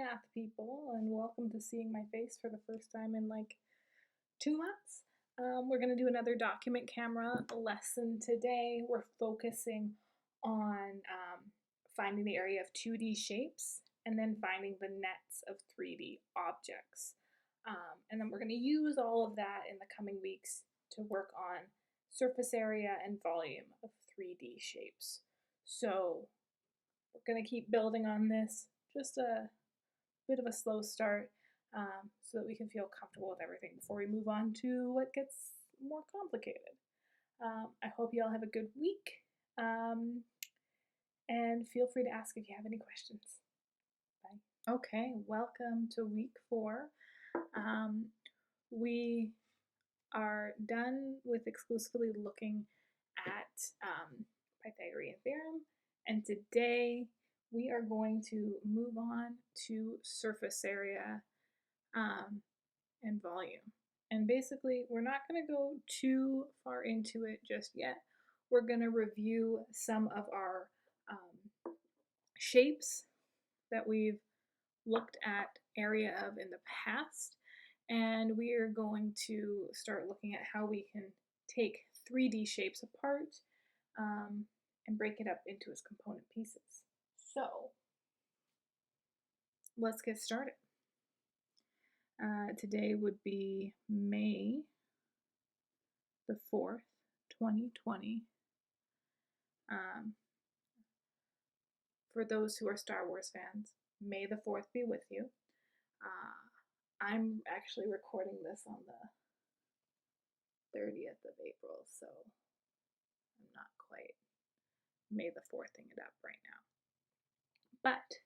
math people, and welcome to seeing my face for the first time in like 2 months. We're going to do another document camera lesson today. We're focusing on finding the area of 2D shapes and then finding the nets of 3D objects. And then we're going to use all of that in the coming weeks to work on surface area and volume of 3D shapes. So we're going to keep building on this, just a bit of a slow start so that we can feel comfortable with everything before we move on to what gets more complicated. I hope you all have a good week, and feel free to ask if you have any questions. Bye. Okay, welcome to week 4. We are done with exclusively looking at Pythagorean theorem, and today we are going to move on to surface area and volume. And basically, we're not going to go too far into it just yet. We're going to review some of our shapes that we've looked at area of in the past, and we are going to start looking at how we can take 3D shapes apart and break it up into its component pieces. So let's get started. Today would be May the 4th, 2020. For those who are Star Wars fans, May the 4th be with you. I'm actually recording this on the 30th of April, so I'm not quite May the 4thing it up right now. But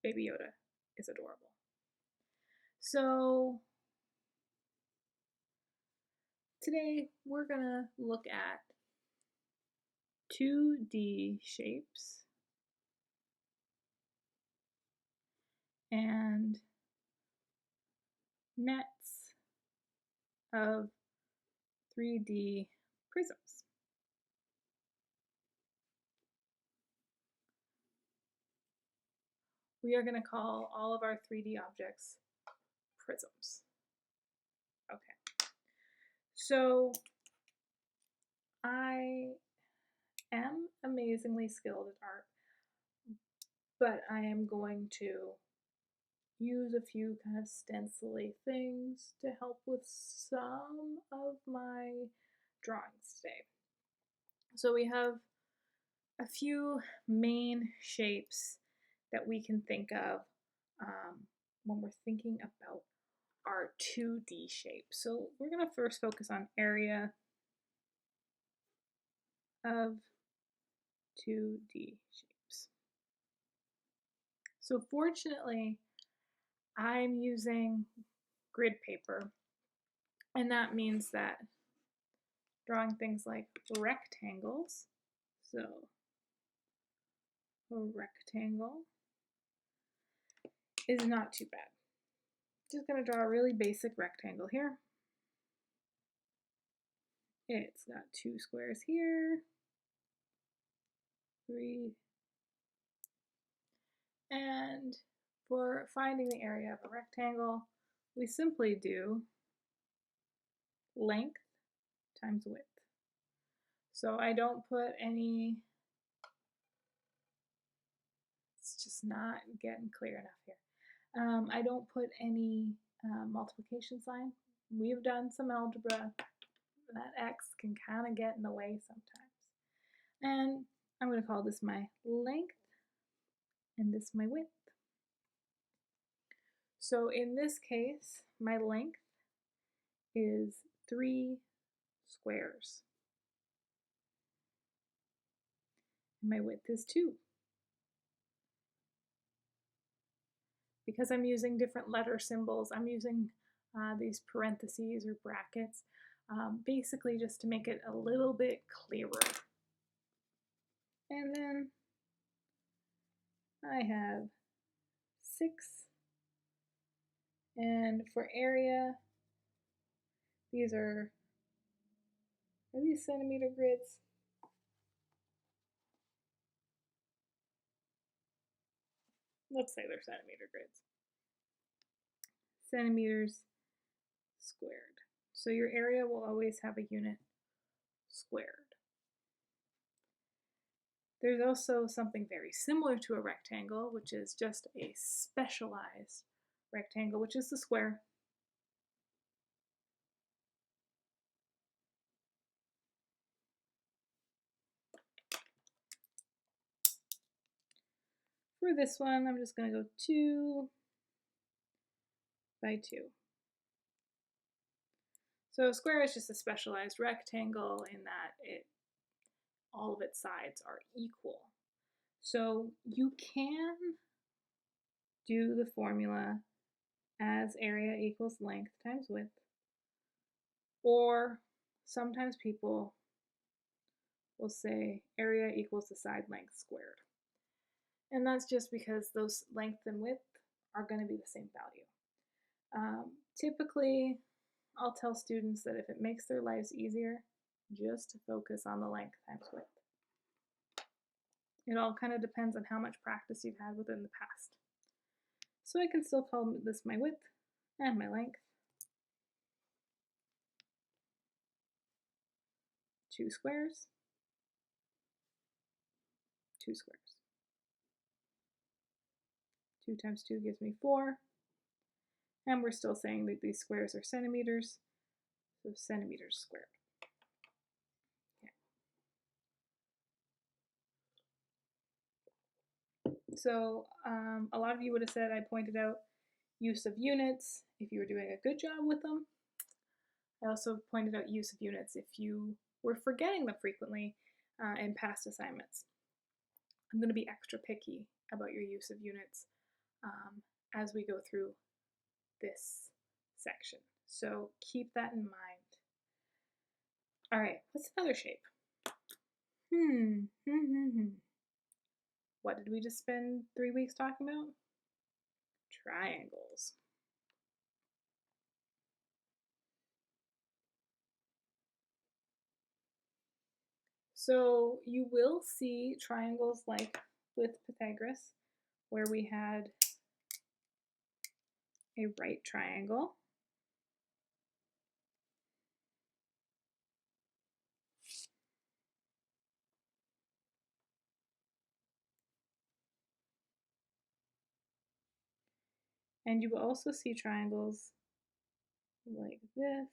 Baby Yoda is adorable. So today we're gonna look at 2D shapes and nets of 3D prisms. We are going to call all of our 3D objects prisms. Okay. So I am amazingly skilled at art, but I am going to use a few kind of stencil-y things to help with some of my drawings today. So we have a few main shapes that we can think of when we're thinking about our 2D shape. So we're going to first focus on area of 2D shapes. So fortunately, I'm using grid paper, and that means that drawing things like rectangles, so a rectangle is not too bad. Just going to draw a really basic rectangle here. It's got 2 squares here, 3, and for finding the area of a rectangle, we simply do length times width. So I don't put any, it's just not getting clear enough here. I don't put any multiplication sign. We've done some algebra. That X can kind of get in the way sometimes. And I'm going to call this my length and this my width. So in this case, my length is 3 squares. And my width is 2. Because I'm using different letter symbols, I'm using these parentheses or brackets, basically just to make it a little bit clearer. And then I have 6. And for area, are these centimeter grids? let's say they're centimeter grids. Centimeters squared. So your area will always have a unit squared. There's also something very similar to a rectangle, which is just a specialized rectangle, which is the square. For this one, I'm just going to go 2 by 2. So a square is just a specialized rectangle in that all of its sides are equal. So you can do the formula as area equals length times width, or sometimes people will say area equals the side length squared. And that's just because those length and width are going to be the same value. Typically, I'll tell students that if it makes their lives easier, just to focus on the length times width. It all kind of depends on how much practice you've had within the past. So I can still call this my width and my length. 2 squares, 2 squares. 2 times 2 gives me 4. And we're still saying that these squares are centimeters, so centimeters squared. Okay. So a lot of you would have said I pointed out use of units if you were doing a good job with them. I also pointed out use of units if you were forgetting them frequently in past assignments. I'm going to be extra picky about your use of units as we go through this section. So keep that in mind. All right, what's another shape? What did we just spend 3 weeks talking about? Triangles. So you will see triangles like with Pythagoras, where we had a right triangle. And you will also see triangles like this.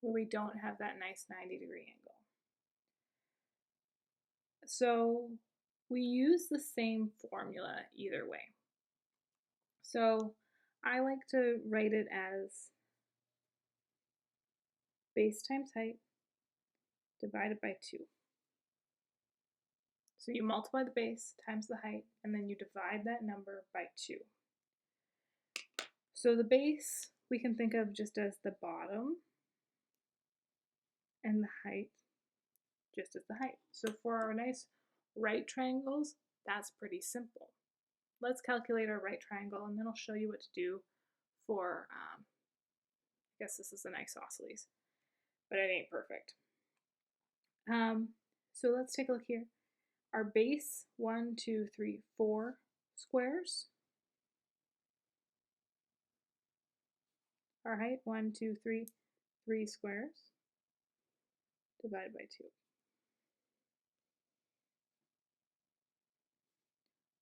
Where we don't have that nice 90-degree angle. So we use the same formula either way. So I like to write it as base times height divided by 2. So you multiply the base times the height, and then you divide that number by 2. So the base we can think of just as the bottom, and the height just as the height. So for our nice right triangles, that's pretty simple. Let's calculate our right triangle, and then I'll show you what to do for, I guess this is an isosceles, but it ain't perfect. So let's take a look here. Our base, 1, 2, 3, 4 squares. Our height, 1, 2, 3, 3 squares divided by 2.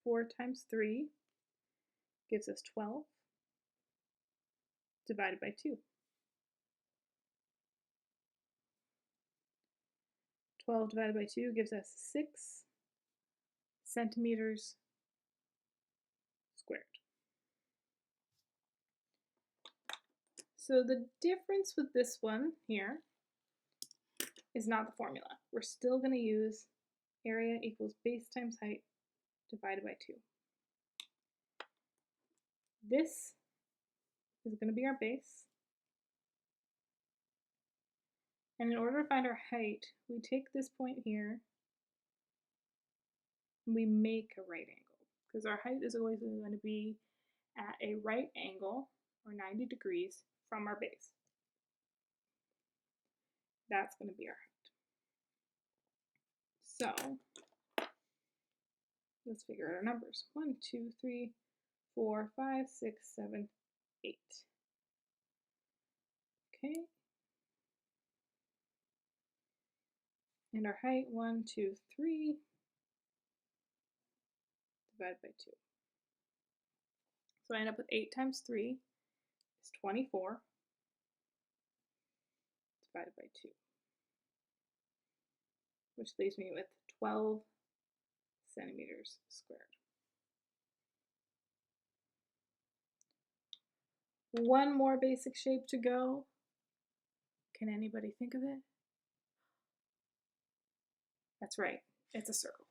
4 times 3 gives us 12 divided by 2. 12 divided by 2 gives us 6 centimeters squared. So the difference with this one here is not the formula. We're still going to use area equals base times height divided by 2. This is going to be our base. And in order to find our height, we take this point here and we make a right angle, because our height is always going to be at a right angle, or 90 degrees, from our base. That's going to be our height. So let's figure out our numbers. 1, 2, 3, 4, 5, 6, 7, 8. Okay. And our height, 1, 2, 3, divided by 2. So I end up with 8 times 3 is 24, divided by 2, which leaves me with 12 centimeters squared. One more basic shape to go. Can anybody think of it? That's right, it's a circle.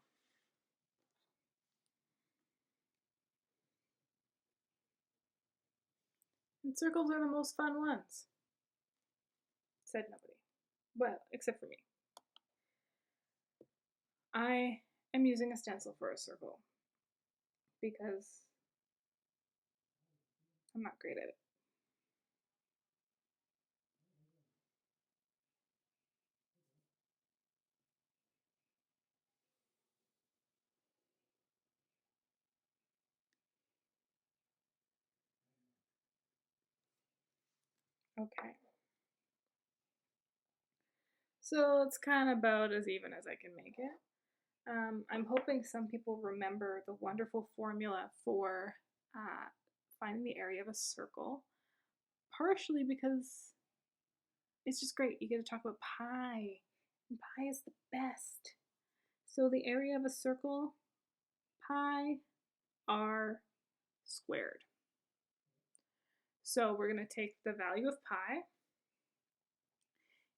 And circles are the most fun ones, said nobody. Well, except for me. I am using a stencil for a circle because I'm not great at it. Okay. So it's kind of about as even as I can make it. I'm hoping some people remember the wonderful formula for finding the area of a circle, partially because it's just great. You get to talk about pi, and pi is the best. So the area of a circle, pi r squared. So we're going to take the value of pi.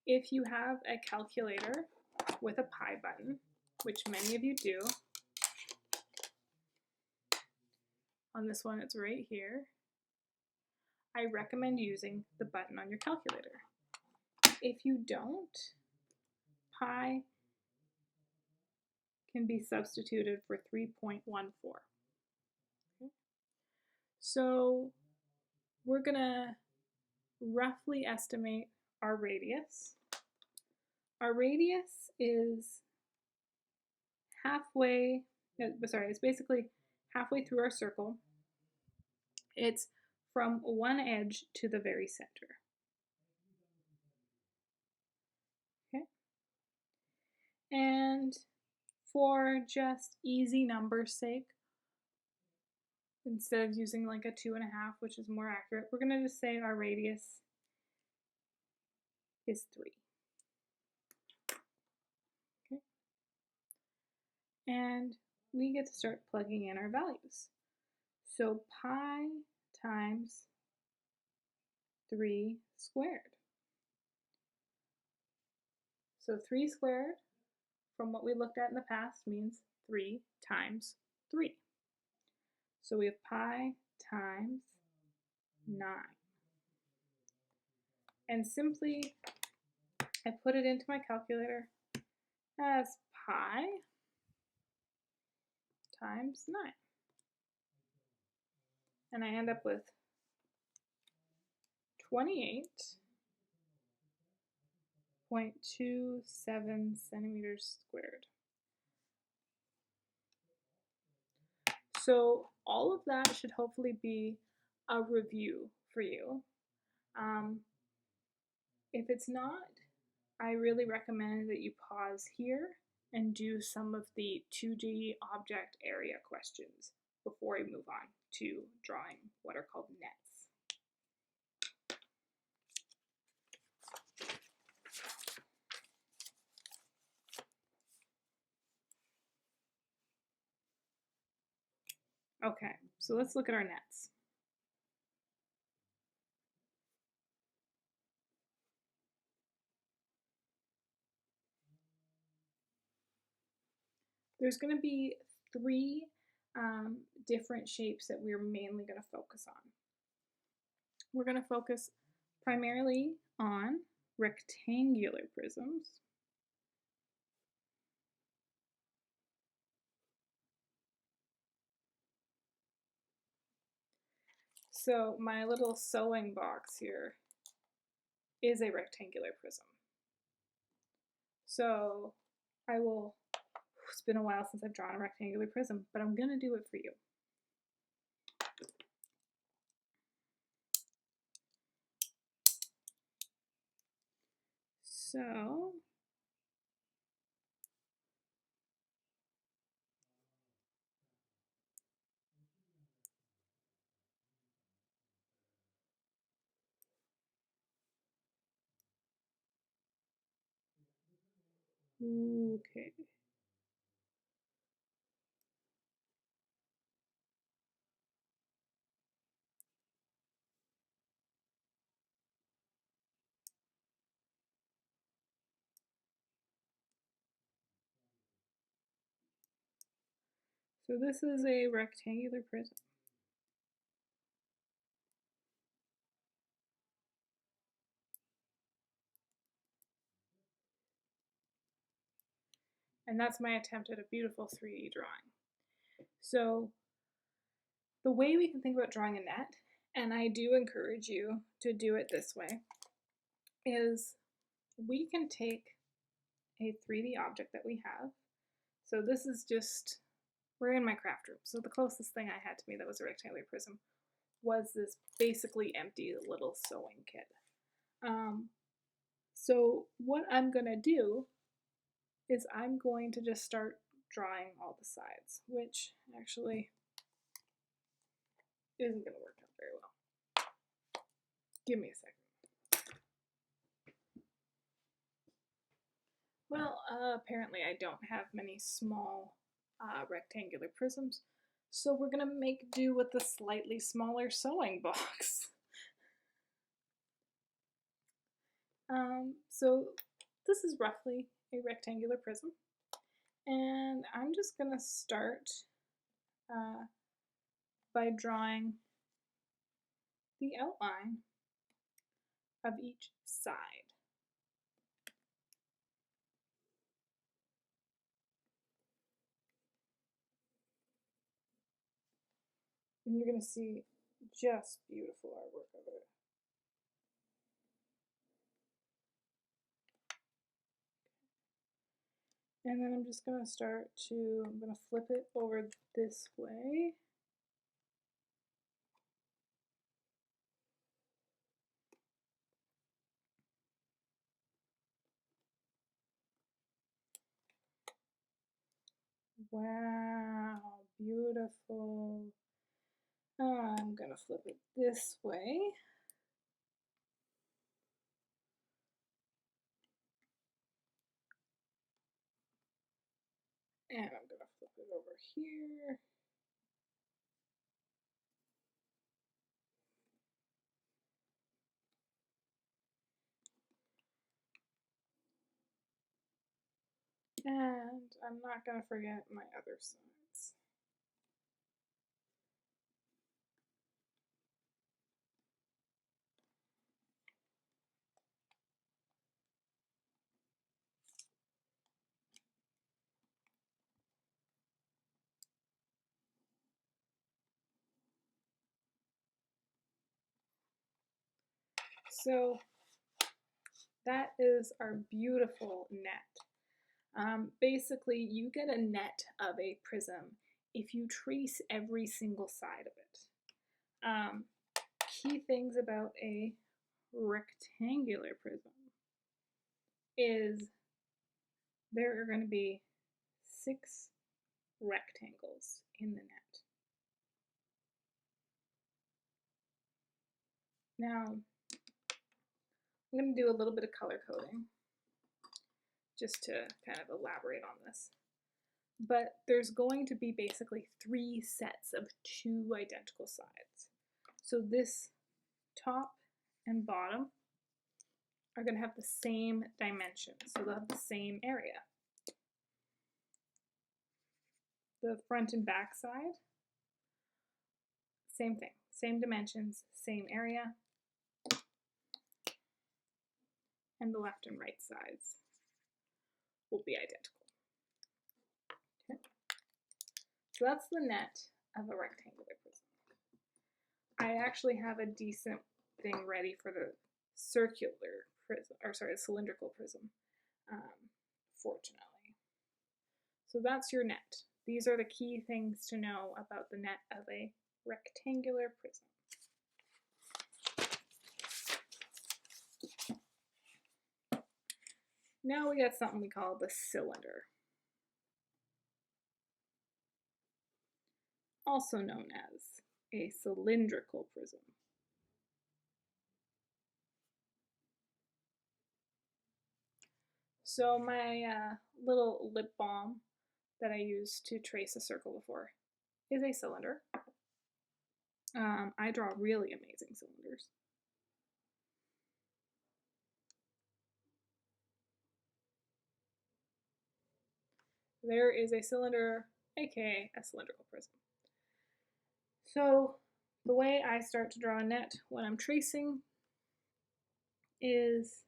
If you have a calculator with a pi button, which many of you do, on this one it's right here, I recommend using the button on your calculator. If you don't, pi can be substituted for 3.14. Okay. So we're going to roughly estimate our radius. Our radius is halfway, it's basically halfway through our circle. It's from one edge to the very center. Okay. And for just easy numbers' sake, instead of using like a 2.5, which is more accurate, we're going to just say our radius is 3. Okay. And we get to start plugging in our values. So pi times 3 squared. So 3 squared, from what we looked at in the past, means 3 times 3. So we have pi times 9. And simply, I put it into my calculator as pi times 9. And I end up with 28.27 centimeters squared. So all of that should hopefully be a review for you. If it's not, I really recommend that you pause here and do some of the 2D object area questions before we move on to drawing what are called nets. Okay, so let's look at our nets. There's going to be 3 different shapes that we're mainly going to focus on. We're going to focus primarily on rectangular prisms. So my little sewing box here is a rectangular prism. So I will, it's been a while since I've drawn a rectangular prism, but I'm gonna do it for you. So okay. So this is a rectangular prism. And that's my attempt at a beautiful 3D drawing. So the way we can think about drawing a net, and I do encourage you to do it this way, is we can take a 3D object that we have. So this is just, we're in my craft room. So the closest thing I had to me that was a rectangular prism was this basically empty little sewing kit. So what I'm gonna do is I'm going to just start drawing all the sides, which actually isn't gonna work out very well. Give me a second. Well, apparently I don't have many small rectangular prisms, so we're gonna make do with the slightly smaller sewing box. So this is roughly a rectangular prism, and I'm just gonna start by drawing the outline of each side. And you're gonna see just beautiful artwork of it. And then I'm just gonna I'm gonna flip it over this way. Wow, beautiful. I'm gonna flip it this way. And I'm gonna flip it over here. And I'm not gonna forget my other sides. So that is our beautiful net. Basically, you get a net of a prism if you trace every single side of it. Key things about a rectangular prism is there are going to be 6 rectangles in the net. Now, I'm going to do a little bit of color coding just to kind of elaborate on this. But there's going to be basically 3 sets of 2 identical sides. So this top and bottom are going to have the same dimensions, so they'll have the same area. The front and back side, same thing, same dimensions, same area. And the left and right sides will be identical. Okay. So that's the net of a rectangular prism. I actually have a decent thing ready for the circular prism, or sorry, cylindrical prism, fortunately. So that's your net. These are the key things to know about the net of a rectangular prism. Now we got something we call the cylinder, also known as a cylindrical prism. So my little lip balm that I used to trace a circle before is a cylinder. I draw really amazing cylinders. There is a cylinder, aka a cylindrical prism. So the way I start to draw a net when I'm tracing is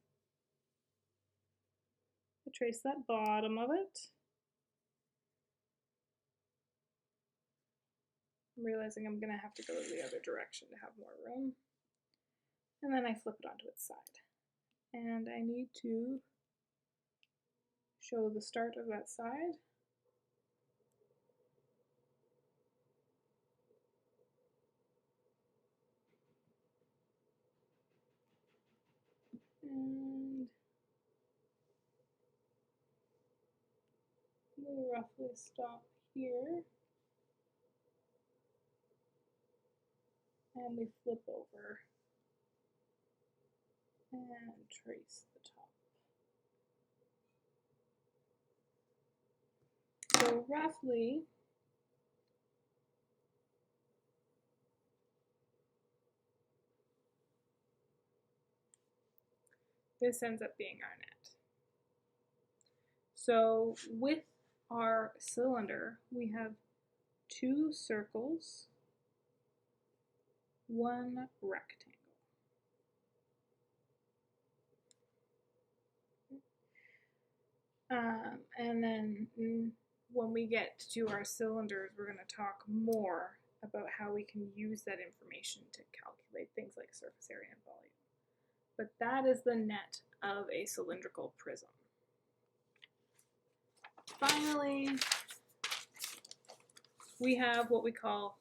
I trace that bottom of it. I'm realizing I'm gonna have to go the other direction to have more room. And then I flip it onto its side. And I need to show the start of that side. And we'll roughly stop here. And we flip over and trace the top. So roughly, this ends up being our net. So with our cylinder, we have 2 circles, 1 rectangle. And then when we get to our cylinders, we're going to talk more about how we can use that information to calculate things like surface area and volume. But that is the net of a cylindrical prism. Finally, we have what we call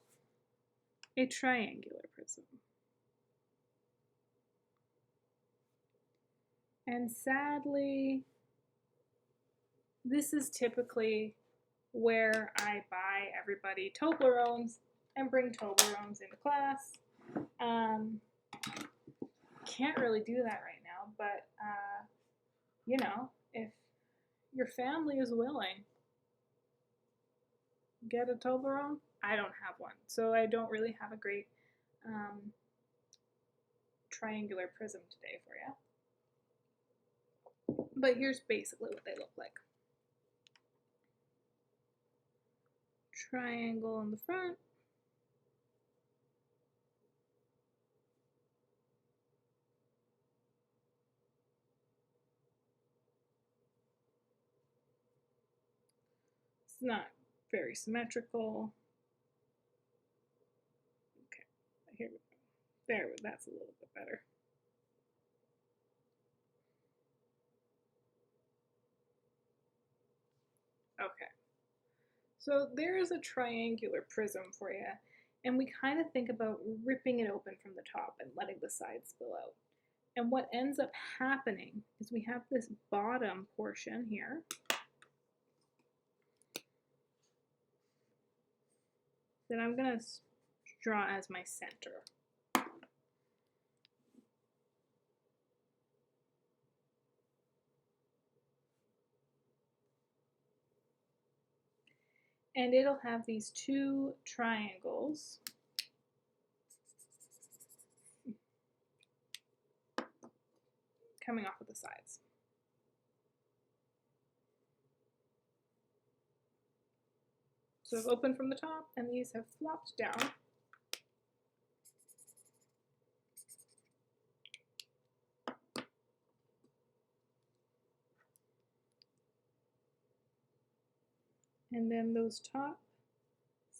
a triangular prism. And sadly, this is typically where I buy everybody Toblerones and bring Toblerones into class. Can't really do that right now, but you know, if your family is willing, get a Toblerone. I don't have one, so I don't really have a great triangular prism today for you. But here's basically what they look like. Triangle in the front. It's not very symmetrical. Okay, here we go. There, that's a little bit better. Okay, so there is a triangular prism for you, and we kind of think about ripping it open from the top and letting the sides spill out. And what ends up happening is we have this bottom portion here. That I'm going to draw as my center. And it'll have these 2 triangles coming off of the sides. So I've opened from the top, and these have flopped down. And then those top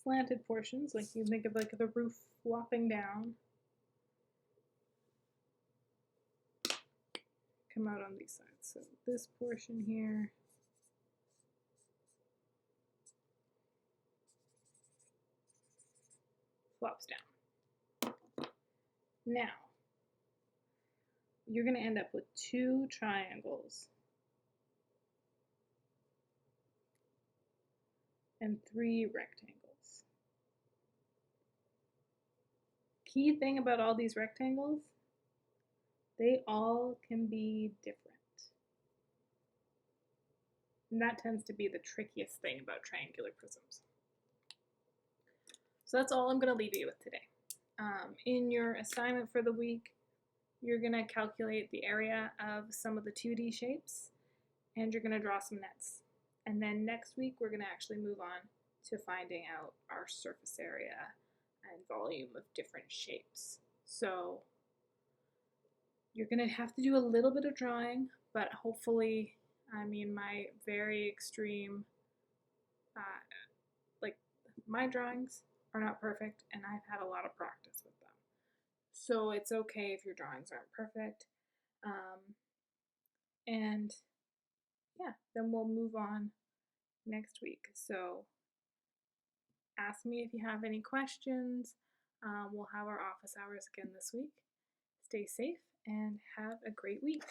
slanted portions, like you think of like the roof flopping down, come out on these sides. So this portion here flops down. Now, you're going to end up with 2 triangles and 3 rectangles. Key thing about all these rectangles, they all can be different. And that tends to be the trickiest thing about triangular prisms. So that's all I'm going to leave you with today. In your assignment for the week, you're going to calculate the area of some of the 2D shapes, and you're going to draw some nets. And then next week, we're going to actually move on to finding out our surface area and volume of different shapes. So you're going to have to do a little bit of drawing, but hopefully, I mean, my very extreme, like my drawings are not perfect, and I've had a lot of practice with them. So it's okay if your drawings aren't perfect. And yeah, then we'll move on next week. So ask me if you have any questions. We'll have our office hours again this week. Stay safe and have a great week.